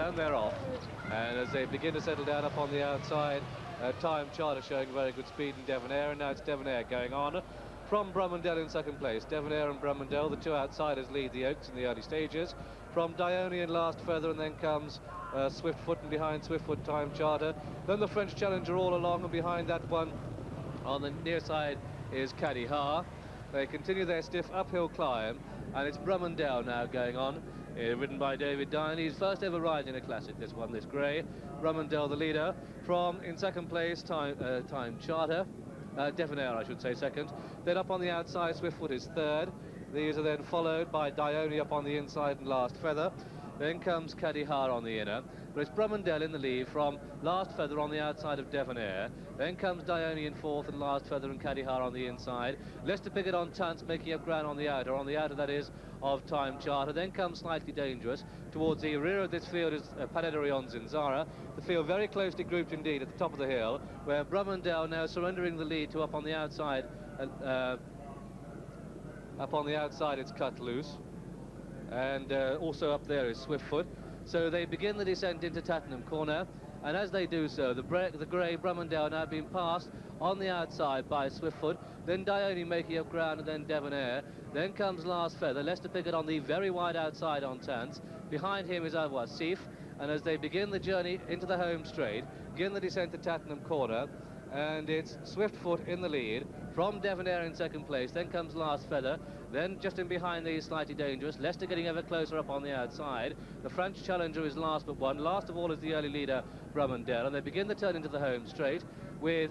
And they're off, and as they begin to settle down up on the outside, Time Charter showing very good speed in Devonayre, and now it's Devonayre going on from Brummondale in second place. Devonayre and Brummondale, the two outsiders, lead the Oaks in the early stages. From Dione in last feather, and then comes Swiftfoot, and behind Swiftfoot, Time Charter. Then the French Challenger all along, and behind that one on the near side is KGⅥ. They continue their stiff uphill climb, and it's Brummondale now going on, ridden by David Dione. His first ever ride in a classic, this one, this grey. Brummondale the leader. From in second place, Time Charter. Devonayre, I should say, second. Then up on the outside, Swiftfoot is third. These are then followed by Dione up on the inside and last feather. Then comes KGⅥ on the inner, but it's Brummondale in the lead from last feather on the outside of Devonayre. Then comes Dione in fourth and last feather, and KGⅥ on the inside. Lester Piggott on Tunce, making up ground on the outer that is of Time Charter. Then comes Slightly Dangerous. Towards the rear of this field is Panaderion Zinzara. The field very closely grouped indeed at the top of the hill, where Brummondale now surrendering the lead to up on the outside. Up on the outside it's Cut Loose. And also up there is Swiftfoot. So they begin the descent into Tattenham Corner, and as they do so, the grey Brummondale now being passed on the outside by Swiftfoot, then Dione making up ground, and then Devonayre. Then comes last feather, Lester Piggott on the very wide outside on Tunce. Behind him is Sif, and as they begin the journey into the home straight, begin the descent to Tattenham Corner, and it's Swiftfoot in the lead from Devonayre in second place. Then comes last feather. Then just in behind these, Slightly Dangerous. Leicester getting ever closer up on the outside. The French Challenger is last but one. Last of all is the early leader, Brummondale. And they begin the turn into the home straight with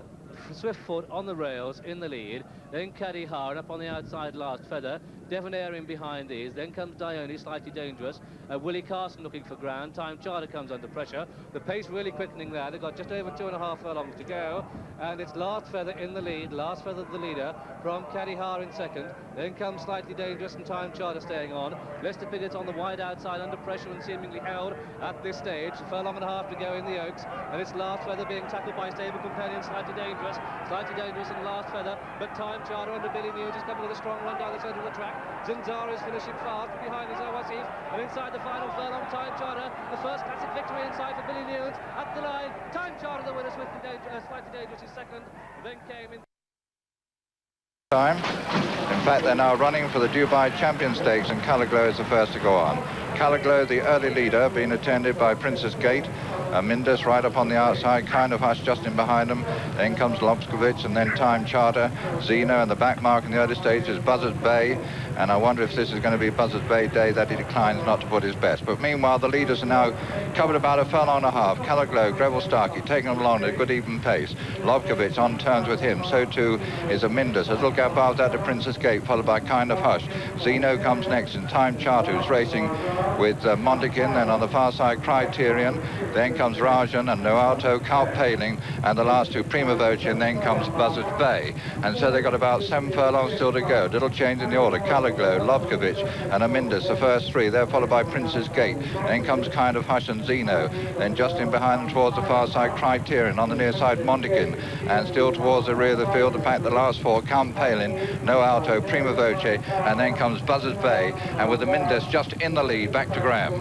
Swiftfoot on the rails in the lead. Then KGⅥ, and up on the outside last feather. Devonayre in behind these. Then comes Dione, Slightly Dangerous. Willie Carson looking for ground. Time Charter comes under pressure. The pace really quickening there. They've got just over 2.5 furlongs to go. And it's last feather in the lead. Last feather the leader from KGⅥ in second. Then comes Slightly Dangerous and Time Charter staying on. Lester Piggott's on the wide outside under pressure and seemingly held at this stage. A furlong and a half to go in the Oaks. And it's last feather being tackled by stable companion Slightly Dangerous. Slightly Dangerous in last feather. But Time Charter under Billy News is coming with a strong run down the centre of the track. Zinzara is finishing fast. Behind is Sif. And inside the final furlong, Time Charter. The first classic victory inside for Billy News. At the line, Time Charter the winner. Slightly Dangerous is second. Then came in time. In fact, they're now running for the Dubai Champion Stakes, and Calaglow is the first to go on. Calaglow, the early leader, being attended by Princess Gate, Mindus right up on the outside, Kind of Hush just in behind them. Then comes Lobskovich, and then Time Charter, Zeno, and the back mark in the early stage is Buzzard Bay. And I wonder if this is going to be Buzzard Bay day that he declines not to put his best. But meanwhile, the leaders are now covered about a furlong and a half. Calaglow, Greville Starkey taking them along at a good even pace. Lobkovich on turns with him. So too is Mindus. A little gap after that to Princess Gate, followed by Kind of Hush. Zeno comes next, and Time Charter, who's racing with Mondekin, and on the far side Criterion. Then comes Rajan and Noalto, Carl Paling, and the last two Prima Voce, and then comes Buzzard Bay. And so they've got about 7 furlongs still to go. Little change in the order. Calaglow, Lobkovich, and Mindus, the first three. They're followed by Princess Gate. Then comes Kind of Hush and Zeno. Then just in behind them towards the far side Criterion. On the near side Mondekin. And still towards the rear of the field, in fact, the last four, Count Palin, Noalto, Prima Voce, and then comes Buzzard Bay. And with the Mindus just in the lead, back to Graham.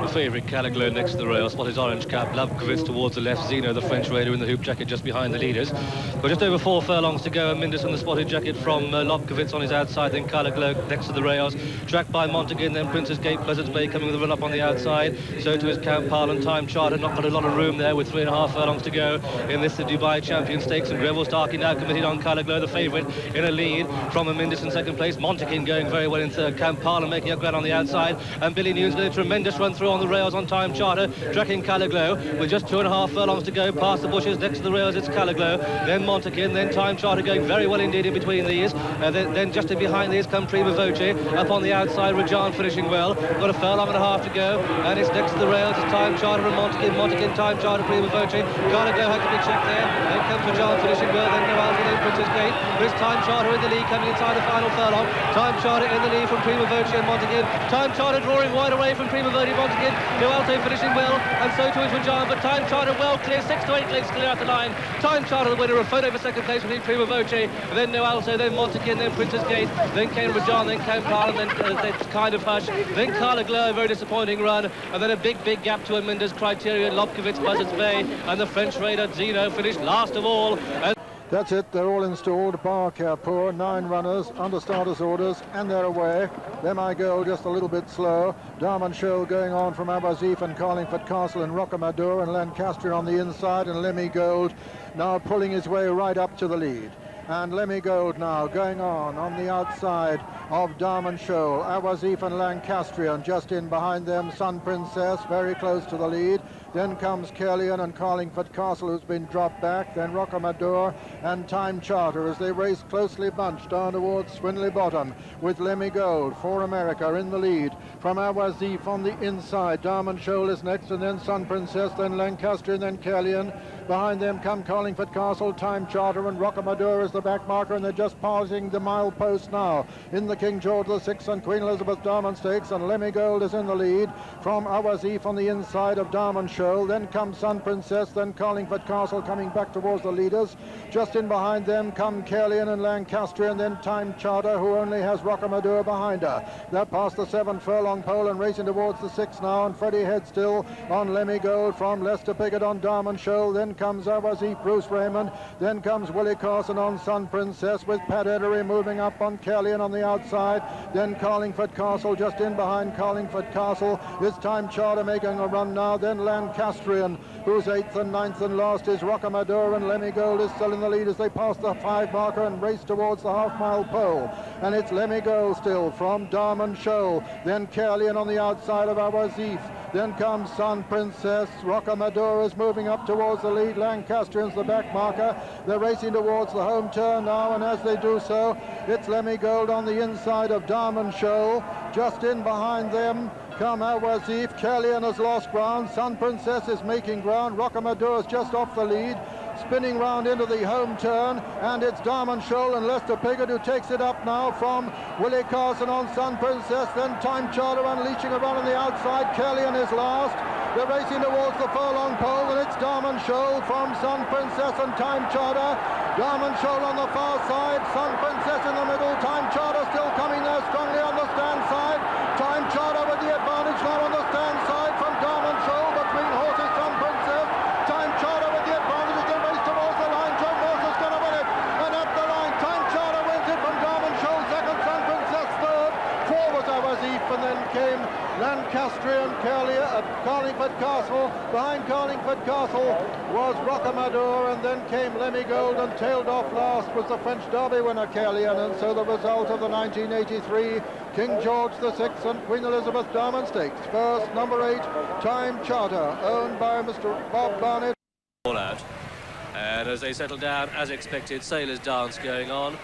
The favourite Calaglow next to the rail, spot his orange cap. Lobkovich towards the left, Zeno, the French raider, in the hoop jacket just behind the leaders. Got just over 4 furlongs to go, and Mindus in the spotted jacket from Lobkovich on his outside, then Calaglow next to the rails, tracked by Montague, then Princess Gate, Buzzards Bay coming with a run up on the outside. So to his Count Pal and Time Charter, not got a lot of room there with 3.5 furlongs to go in this the Dubai Champion Stakes, and Greville Starkey now committed on Calaglow, the favourite, in a lead from Mindus in second place. Montague going very well in third, Count Pal and making up ground on the outside, and Billy News with a tremendous run through on the rails on Time Charter, tracking Calaglow with just 2.5 furlongs to go past the bushes. Next to the rails it's Calaglow, then Montague, then Time Charter going very well indeed in between these. Then just in behind these come Prima Voce. Up on the outside, Rajan finishing well. Got a furlong and a half to go, and it's next to the rails. It's Time Charter and Montague, Time Charter, Prima Voce. Calaglow had to be checked there. Then comes Rajan finishing well. Then Noalto, then Princess Gate. But it's Time Charter in the lead coming inside the final furlong. Time Charter in the lead from Prima Voce and Montague. Time Charter drawing wide away from Prima Voce keep on to give. Nualto finishing well, and so too is Rajan, but Time Charter well clear, 6 to 8 lengths clear out the line. Time Charter the winner, a photo for second place between Prima Voce, then Nualto, then Montekin, then Princess Gate, then came Rajan, then came Parlin, then Kind of Hush, then Carla Glow, a very disappointing run, and then a big gap to Mendes, Criterion, Lobkowitz, Buzzards Bay, and the French raider Zeno finished last of all. That's it, they're all installed, bar Carrefour, 9 runners, under starters orders, and they're away. Them I go just a little bit slow. Diamond Shoal going on from Abazif and Carlingford Castle and Rocamadour, and Lancastrian on the inside, and Lemmy Gold now pulling his way right up to the lead. And Lemmy Gold now going on the outside of Diamond Shoal. Awazif and Lancastrian just in behind them. Sun Princess very close to the lead. Then comes Kellion and Carlingford Castle, who's been dropped back. Then Rocamadour and Time Charter as they race closely bunched down towards Swinley Bottom with Lemmy Gold for America in the lead. From Awazif on the inside. Diamond Shoal is next, and then Sun Princess, then Lancastrian, then Kellion. Behind them come Carlingford Castle, Time Charter, and Rocamadour as the back marker, and they're just passing the milepost now in the King George VI and Queen Elizabeth Diamond Stakes, and Lemmy Gold is in the lead from Awazif on the inside of Diamond Shoal. Then comes Sun Princess, then Carlingford Castle coming back towards the leaders. Just in behind them come Kellion and Lancastrian, and then Time Charter, who only has Rocamadour behind her. They're past the 7 furlong pole and racing towards the 6 now, and Freddie Head still on Lemmy Gold from Lester Piggott on Diamond Shoal. Then comes Awazif, Bruce Raymond, then comes Willie Carson on Sun Princess with Pat Edery moving up on Kellion on the outside. Then Carlingford Castle just in behind Carlingford Castle is Time Charter making a run now. Then Lancastrian, who's 8th and 9th, and last is Rocamadour, and Lemmy Gold is still in the lead as they pass the 5 marker and race towards the half-mile pole. And it's Lemmy Gold still from Diamond Shoal, then Kellion on the outside of Awazif. Then comes Sun Princess. Rocamadour is moving up towards the lead. Lancastrian's the back marker. They're racing towards the home turn now, and as they do so, it's Lemmy Gold on the inside of Diamond Shoal. Just in behind them come Awazif. Kellion has lost ground. Sun Princess is making ground. Rocamadour is just off the lead, spinning round into the home turn, and it's Diamond Shoal and Lester Piggott who takes it up now from Willie Carson on Sun Princess. Then Time Charter unleashing a run on the outside. Kellion is last. They're racing towards the furlong pole, and it's Diamond Shoal from Sun Princess and Time Charter. Diamond Shoal on the far side, Sun Princess in the middle. Time Charter still coming there strongly on the stand side. Time Charter with the advantage now on the stand side from Diamond Shoal between horses. Sun Princess, Time Charter with the advantage as they race towards the line. Joe Morse is going to win it, and at the line Time Charter wins it from Diamond Shoal second, Sun Princess third. 4 was Awazif, and then came Lancastrian, Carlingford Castle. Behind Carlingford Castle was Rocamadour, and then came Lemmy Gold, and tailed off last was the French Derby winner Kellion. And so the result of the 1983 King George VI and Queen Elizabeth Diamond Stakes. First, number 8, Time Charter, owned by Mr. Bob Barnett. All out, and as they settle down, as expected, Sailor's Dance going on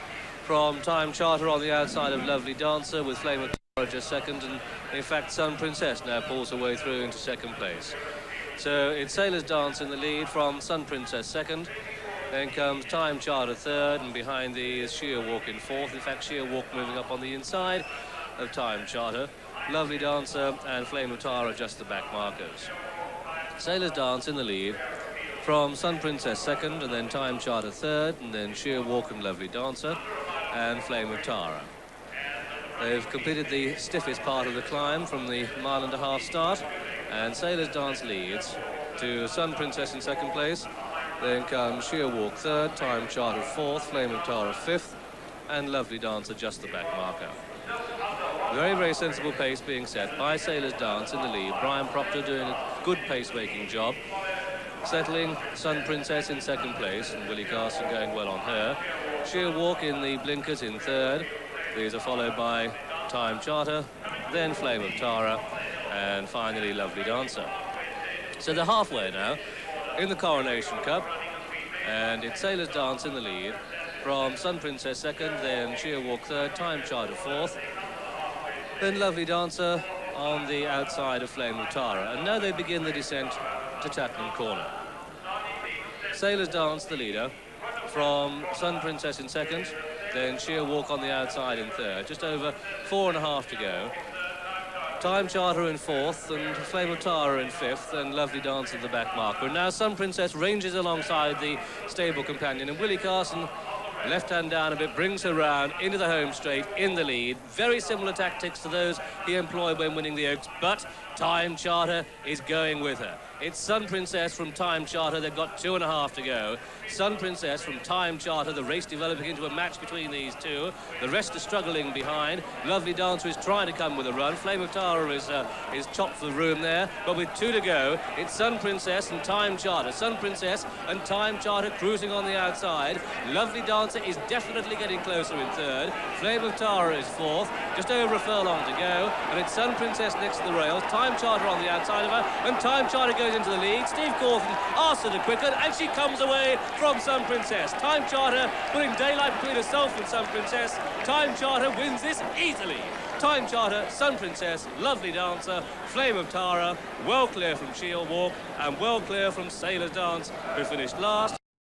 from Time Charter on the outside of Lovely Dancer with Flame of Tara just second, and in fact Sun Princess now pulls her way through into second place. So it's Sailor's Dance in the lead from Sun Princess second, then comes Time Charter third, and behind these Sheer Walk in fourth. In fact, Sheer Walk moving up on the inside of Time Charter. Lovely Dancer and Flame of Tara just the back markers. Sailor's Dance in the lead from Sun Princess second, and then Time Charter third, and then Sheer Walk and Lovely Dancer and Flame of Tara. They've completed the stiffest part of the climb from the 1.5 mile start, and Sailor's Dance leads to Sun Princess in second place. Then comes Sheer Walk third, Time Charter fourth, Flame of Tara fifth, and Lovely Dancer just the back marker. Very, very sensible pace being set by Sailor's Dance in the lead. Brian Proctor doing a good pace-making job, settling Sun Princess in second place, and Willie Carson going well on her. Sheer Walk in the blinkers in third. These are followed by Time Charter, then Flame of Tara, and finally Lovely Dancer. So they're halfway now in the Coronation Cup, and it's Sailor's Dance in the lead from Sun Princess second, then Sheer Walk third, Time Charter fourth, then Lovely Dancer on the outside of Flame of Tara. And now they begin the descent to Tattenham Corner. Sailor's Dance the leader from Sun Princess in second, then Sheer Walk on the outside in third. Just over 4.5 to go. Time Charter in 4th and Flame of Tara in 5th, and Lovely Dancer at the back marker. And now Sun Princess ranges alongside the stable companion, and Willie Carson, left hand down a bit, brings her round into the home straight in the lead. Very similar tactics to those he employed when winning the Oaks, but Time Charter is going with her. It's Sun Princess from Time Charter. They've got 2.5 to go. Sun Princess from Time Charter, the race developing into a match between these two. The rest are struggling behind. Lovely Dancer is trying to come with a run. Flame of Tara is chopped for the room there, but with 2 to go, it's Sun Princess and Time Charter. Sun Princess and Time Charter cruising on the outside. Lovely Dancer is definitely getting closer in 3rd. Flame of Tara is 4th, just over a furlong to go, and it's Sun Princess next to the rails. Time Charter on the outside of her, and Time Charter goes into the lead. Steve Cawthon asks her to quicken, and she comes away from Sun Princess. Time Charter putting daylight between herself and Sun Princess. Time Charter wins this easily. Time Charter, Sun Princess, Lovely Dancer, Flame of Tara, well clear from Shield Walk and well clear from Sailor's Dance, who finished last.